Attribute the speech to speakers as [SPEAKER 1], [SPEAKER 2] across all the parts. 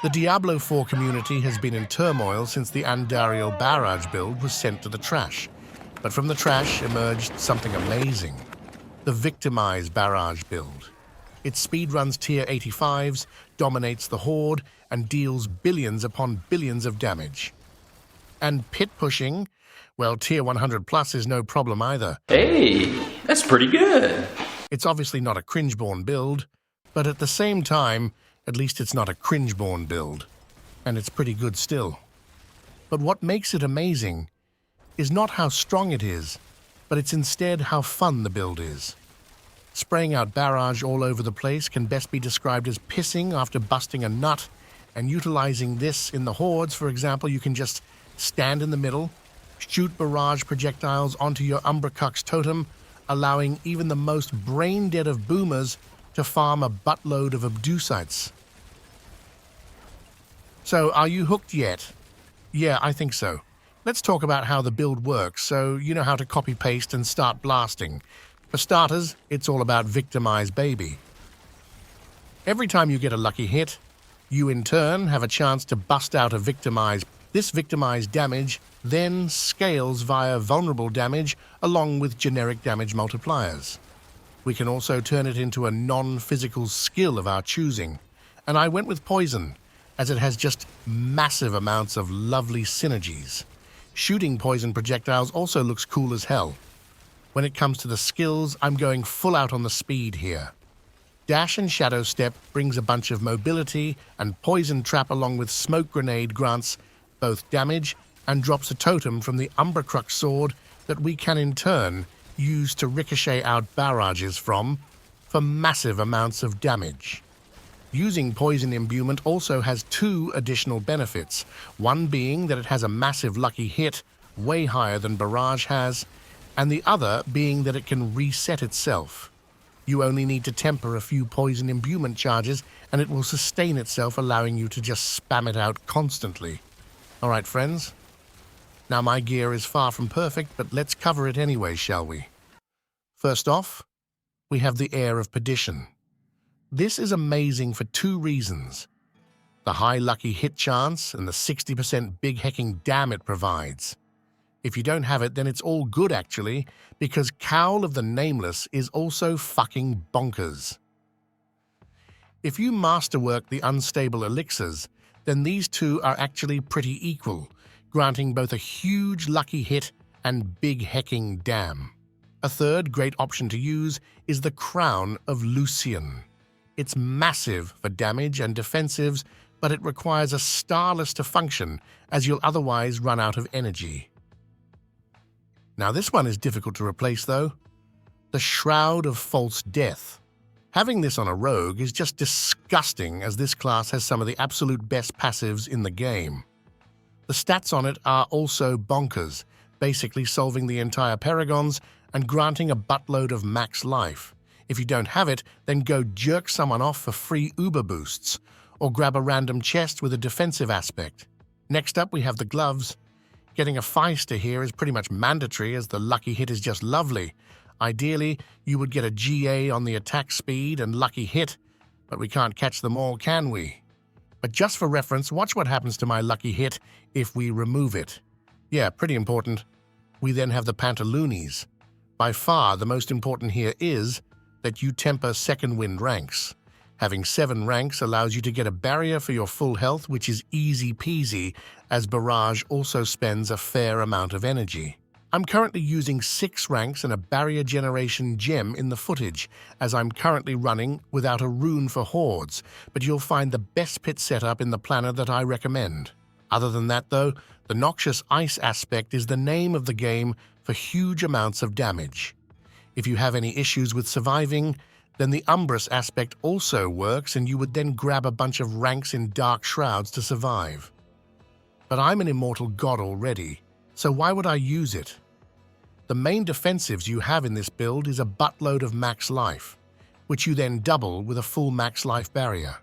[SPEAKER 1] The Diablo 4 community has been in turmoil since the Andariel barrage build was sent to the trash. But from the trash emerged something amazing. The Victimize barrage build. It speedruns tier 85s, dominates the horde, and deals billions upon billions of damage. And pit pushing, well, tier 100 plus is no problem either.
[SPEAKER 2] Hey, that's pretty good.
[SPEAKER 1] It's obviously not a cringeborn build, but at the same time, at least it's not a cringeborn build, and it's pretty good still. But what makes it amazing is not how strong it is, but it's instead how fun the build is. Spraying out barrage all over the place can best be described as pissing after busting a nut, and utilizing this in the hordes, for example, you can just stand in the middle, shoot barrage projectiles onto your Umbracux totem, allowing even the most brain-dead of boomers to farm a buttload of abducites. So, are you hooked yet? Yeah, I think so. Let's talk about how the build works, so you know how to copy-paste and start blasting. For starters, it's all about Victimize Baby. Every time you get a lucky hit, you in turn have a chance to bust out a Victimize. This Victimize damage then scales via vulnerable damage along with generic damage multipliers. We can also turn it into a non-physical skill of our choosing, and I went with Poison, as it has just massive amounts of lovely synergies. Shooting poison projectiles also looks cool as hell. When it comes to the skills, I'm going full out on the speed here. Dash and Shadow Step brings a bunch of mobility, and Poison Trap along with Smoke Grenade grants both damage and drops a totem from the Umbracux sword that we can in turn use to ricochet out barrages from for massive amounts of damage. Using Poison Imbuement also has two additional benefits, one being that it has a massive lucky hit, way higher than Barrage has, and the other being that it can reset itself. You only need to temper a few Poison Imbuement charges and it will sustain itself, allowing you to just spam it out constantly. Alright friends, now my gear is far from perfect, but let's cover it anyway, shall we? First off, we have the Air of Perdition. This is amazing for two reasons. The high lucky hit chance and the 60% big hecking dam it provides. If you don't have it, then it's all good actually, because Cowl of the Nameless is also fucking bonkers. If you masterwork the unstable elixirs, then these two are actually pretty equal, granting both a huge lucky hit and big hecking dam. A third great option to use is the Crown of Lucian. It's massive for damage and defensives, but it requires a starless to function, as you'll otherwise run out of energy. Now this one is difficult to replace though. The Shroud of False Death. Having this on a rogue is just disgusting, as this class has some of the absolute best passives in the game. The stats on it are also bonkers, basically solving the entire Paragons and granting a buttload of max life. If you don't have it, then go jerk someone off for free Uber boosts, or grab a random chest with a defensive aspect. Next up, we have the gloves. Getting a Feister here is pretty much mandatory, as the lucky hit is just lovely. Ideally, you would get a GA on the attack speed and lucky hit, but we can't catch them all, can we? But just for reference, watch what happens to my lucky hit if we remove it. Yeah, pretty important. We then have the Pantaloonies. By far, the most important here is that you temper second wind ranks. Having 7 ranks allows you to get a barrier for your full health, which is easy peasy, as Barrage also spends a fair amount of energy. I'm currently using 6 ranks and a barrier generation gem in the footage, as I'm currently running without a rune for hordes, but you'll find the best pit setup in the planner that I recommend. Other than that though, the Noxious Ice aspect is the name of the game for huge amounts of damage. If you have any issues with surviving, then the Umbrous aspect also works, and you would then grab a bunch of ranks in Dark Shrouds to survive. But I'm an immortal god already, so why would I use it? The main defensives you have in this build is a buttload of max life, which you then double with a full max life barrier.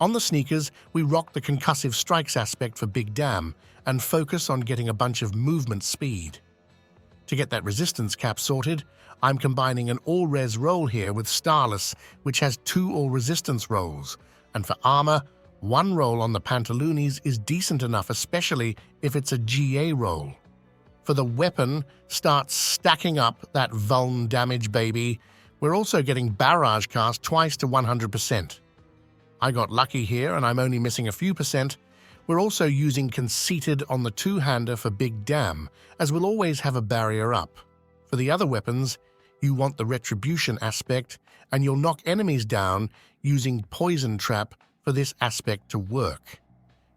[SPEAKER 1] On the sneakers, we rock the Concussive Strikes aspect for Big Dam and focus on getting a bunch of movement speed. To get that resistance cap sorted, I'm combining an all-res roll here with Starless, which has 2 all-resistance rolls, and for armor, One roll on the pantaloonies is decent enough, especially if it's a GA roll. For the weapon, start stacking up that vuln damage, baby. We're also getting barrage cast twice to 100%. I got lucky here and I'm only missing a few percent. We're also using conceited on the two-hander for big dam, as we'll always have a barrier up. For the other weapons, you want the retribution aspect, and you'll knock enemies down using poison trap for this aspect to work.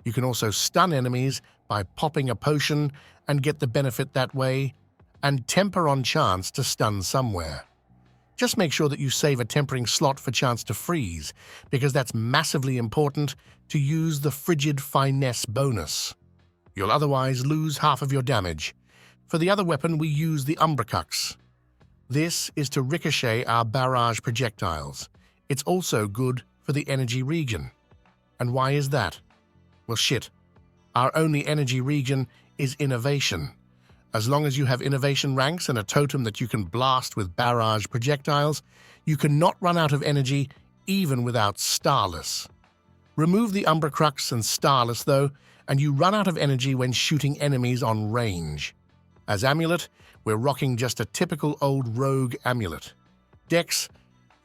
[SPEAKER 1] You can also stun enemies by popping a potion and get the benefit that way, and temper on chance to stun somewhere. Just make sure that you save a tempering slot for chance to freeze, because that's massively important to use the frigid finesse bonus. You'll otherwise lose half of your damage. For the other weapon, we use the Umbracux. This is to ricochet our barrage projectiles. It's also good for the energy regen. And why is that? Well, shit. Our only energy regen is innovation. As long as you have innovation ranks and a totem that you can blast with barrage projectiles, you cannot run out of energy even without Starless. Remove the Umbracux and Starless, though, and you run out of energy when shooting enemies on range. As amulet, we're rocking just a typical old rogue amulet. Dex,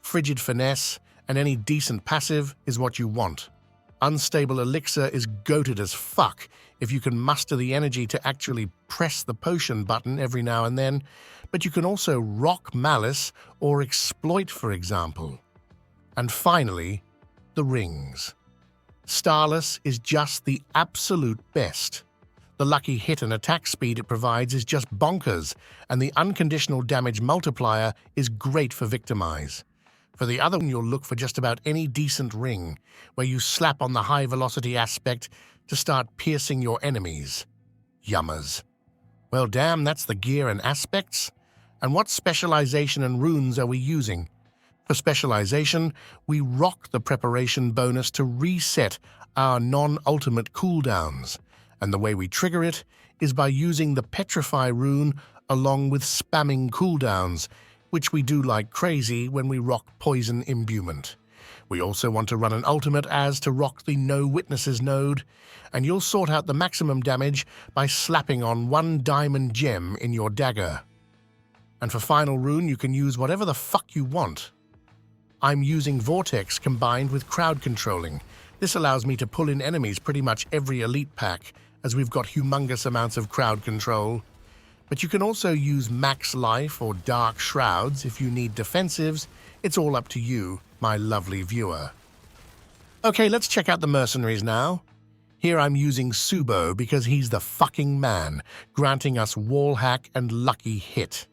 [SPEAKER 1] frigid finesse, and any decent passive is what you want. Unstable elixir is goated as fuck if you can muster the energy to actually press the potion button every now and then, but you can also rock malice or exploit, for example. And finally, the rings. Starless is just the absolute best. The lucky hit and attack speed it provides is just bonkers, and the unconditional damage multiplier is great for Victimize. For the other one, you'll look for just about any decent ring, where you slap on the high-velocity aspect to start piercing your enemies. Yummers. Well, damn, that's the gear and aspects. And what specialization and runes are we using? For specialization, we rock the preparation bonus to reset our non-ultimate cooldowns, and the way we trigger it is by using the Petrify rune along with spamming cooldowns, which we do like crazy when we rock Poison Imbuement. We also want to run an ultimate as to rock the No Witnesses node, and you'll sort out the maximum damage by slapping on one diamond gem in your dagger. And for final rune, you can use whatever the fuck you want. I'm using Vortex combined with crowd controlling. This allows me to pull in enemies pretty much every elite pack, as we've got humongous amounts of crowd control. But you can also use Max Life or Dark Shrouds if you need defensives. It's all up to you, my lovely viewer. Okay, let's check out the mercenaries now. Here I'm using Subo because he's the fucking man, granting us wall hack and lucky hit.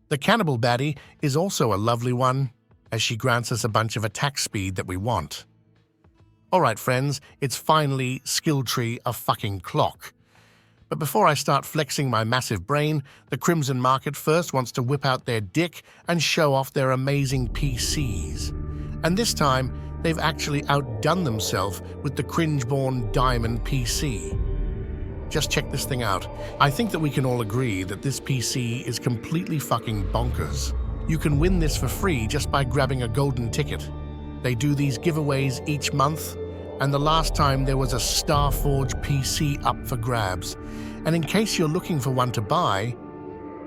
[SPEAKER 1] The cannibal baddie is also a lovely one, as she grants us a bunch of attack speed that we want. Alright friends, it's finally skill tree a fucking clock. But before I start flexing my massive brain, the Crimson Market first wants to whip out their dick and show off their amazing PCs. And this time, they've actually outdone themselves with the cringe-born Diamond PC. Just check this thing out. I think that we can all agree that this PC is completely fucking bonkers. You can win this for free just by grabbing a golden ticket. They do these giveaways each month, and the last time there was a Starforge PC up for grabs. And in case you're looking for one to buy,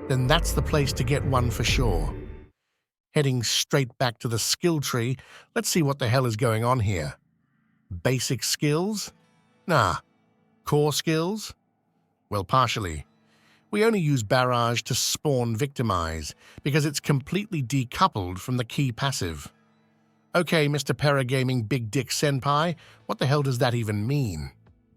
[SPEAKER 1] then that's the place to get one for sure. Heading straight back to the skill tree, let's see what the hell is going on here. Basic skills? Nah. Core skills? Well, partially. We only use Barrage to spawn Victimize, because it's completely decoupled from the key passive. Okay, Mr. Paragaming Big Dick Senpai, what the hell does that even mean?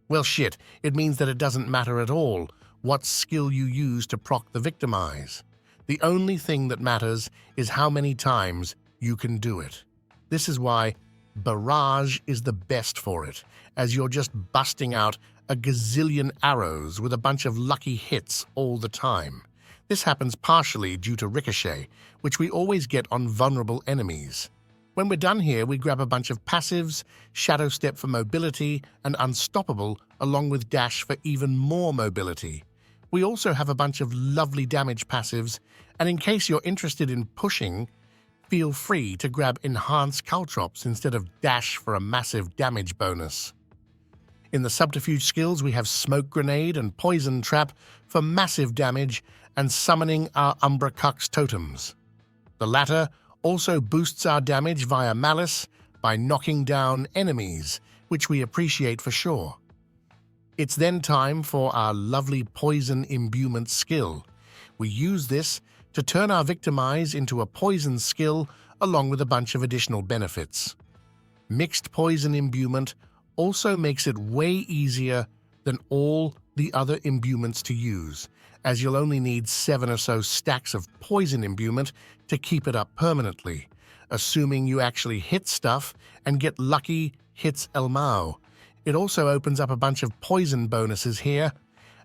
[SPEAKER 1] Well, shit, it means that it doesn't matter at all what skill you use to proc the Victimize. The only thing that matters is how many times you can do it. This is why Barrage is the best for it, as you're just busting out a gazillion arrows with a bunch of lucky hits all the time. This happens partially due to Ricochet, which we always get on vulnerable enemies. When we're done here, we grab a bunch of passives, Shadow Step for mobility, and Unstoppable, along with Dash for even more mobility. We also have a bunch of lovely damage passives, and in case you're interested in pushing, feel free to grab Enhanced Caltrops instead of Dash for a massive damage bonus. In the subterfuge skills, we have Smoke Grenade and Poison Trap for massive damage and summoning our Umbra Cuck's totems. The latter also boosts our damage via Malice by knocking down enemies, which we appreciate for sure. It's then time for our lovely Poison Imbuement skill. We use this to turn our Victimize into a poison skill along with a bunch of additional benefits. Mixed Poison Imbuement also makes it way easier than all the other imbuements to use, as you'll only need 7 or so stacks of Poison Imbuement to keep it up permanently, assuming you actually hit stuff and get lucky hits El Mao. It also opens up a bunch of poison bonuses here,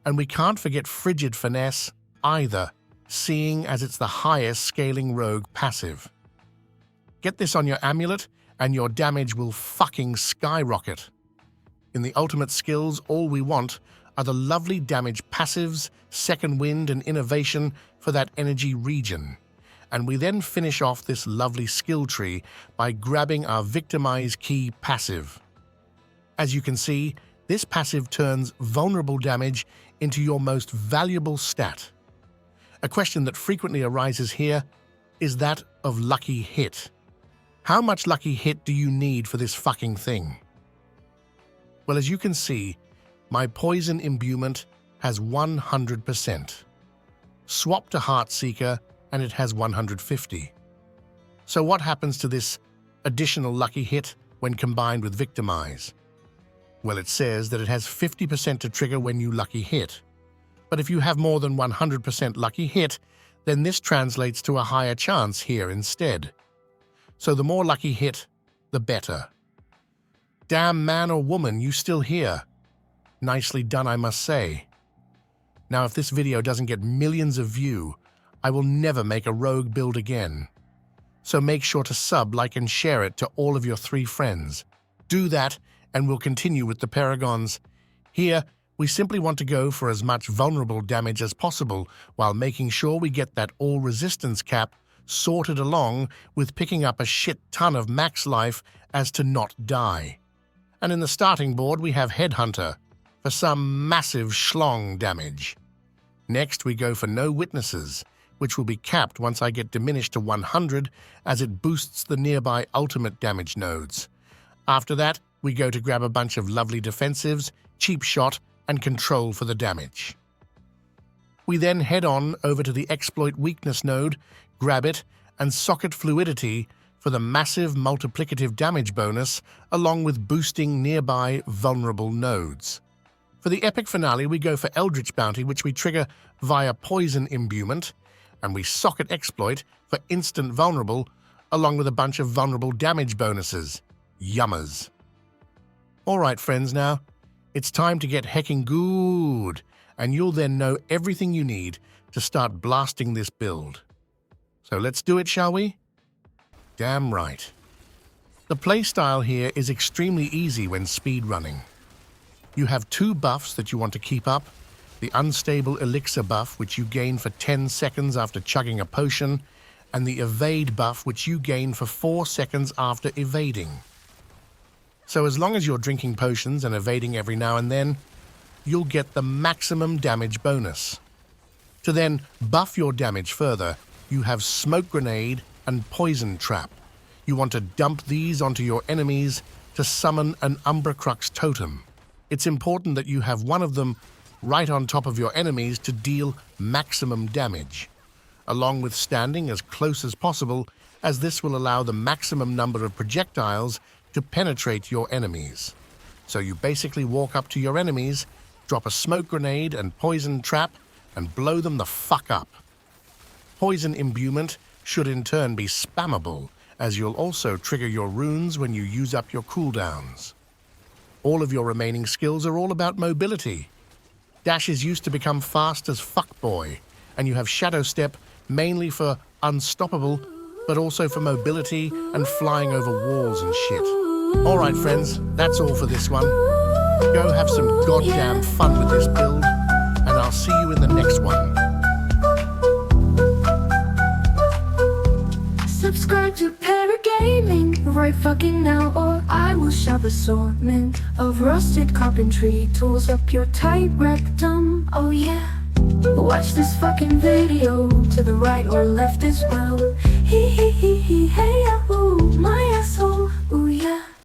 [SPEAKER 1] and we can't forget Frigid Finesse either, seeing as it's the highest scaling rogue passive. Get this on your amulet, and your damage will fucking skyrocket. In the ultimate skills, all we want are the lovely damage passives, Second Wind, and Innovation for that energy regen. And we then finish off this lovely skill tree by grabbing our Victimize Key passive. As you can see, this passive turns vulnerable damage into your most valuable stat. A question that frequently arises here is that of lucky hit. How much lucky hit do you need for this fucking thing? Well, as you can see, my Poison Imbuement has 100%. Swap to Heartseeker and it has 150. So what happens to this additional lucky hit when combined with Victimize? Well, it says that it has 50% to trigger when you lucky hit. But if you have more than 100% lucky hit, then this translates to a higher chance here instead. So the more lucky hit, the better. Damn, man or woman, you still here. Nicely done, I must say. Now, if this video doesn't get millions of views, I will never make a rogue build again. So make sure to sub, like, and share it to all of your 3 friends. Do that, and we'll continue with the Paragons. Here, we simply want to go for as much vulnerable damage as possible while making sure we get that all-resistance cap sorted along with picking up a shit ton of max life as to not die. And in the starting board, we have Headhunter for some massive schlong damage. Next, we go for No Witnesses, which will be capped once I get diminished to 100 as it boosts the nearby ultimate damage nodes. After that, we go to grab a bunch of lovely defensives, Cheap Shot, and Control for the damage. We then head on over to the Exploit Weakness node, grab it, and Socket Fluidity for the massive multiplicative damage bonus, along with boosting nearby vulnerable nodes. For the epic finale, we go for Eldritch Bounty, which we trigger via Poison Imbuement, and we Socket Exploit for instant vulnerable, along with a bunch of vulnerable damage bonuses. Yummers. Alright friends, now, it's time to get hecking good, and you'll then know everything you need to start blasting this build. So let's do it, shall we? Damn right. The playstyle here is extremely easy when speedrunning. You have 2 buffs that you want to keep up, the Unstable Elixir buff, which you gain for 10 seconds after chugging a potion, and the Evade buff, which you gain for 4 seconds after evading. So as long as you're drinking potions and evading every now and then, you'll get the maximum damage bonus. To then buff your damage further, you have Smoke Grenade and Poison Trap. You want to dump these onto your enemies to summon an Umbra Cuck's totem. It's important that you have one of them right on top of your enemies to deal maximum damage, along with standing as close as possible, as this will allow the maximum number of projectiles to penetrate your enemies. So you basically walk up to your enemies, drop a Smoke Grenade and Poison Trap, and blow them the fuck up. Poison Imbuement should in turn be spammable, as you'll also trigger your runes when you use up your cooldowns. All of your remaining skills are all about mobility. Dash is used to become fast as fuckboy, and you have Shadow Step mainly for unstoppable, but also for mobility and flying over walls and shit. Alright friends, that's all for this one. Go have some goddamn fun with this build, and I'll see you in the next one.
[SPEAKER 3] Subscribe gaming right fucking now, or I will shove assortment of rusted carpentry tools up your tight rectum. Oh yeah. Watch this fucking video to the right or left as well. Hee hee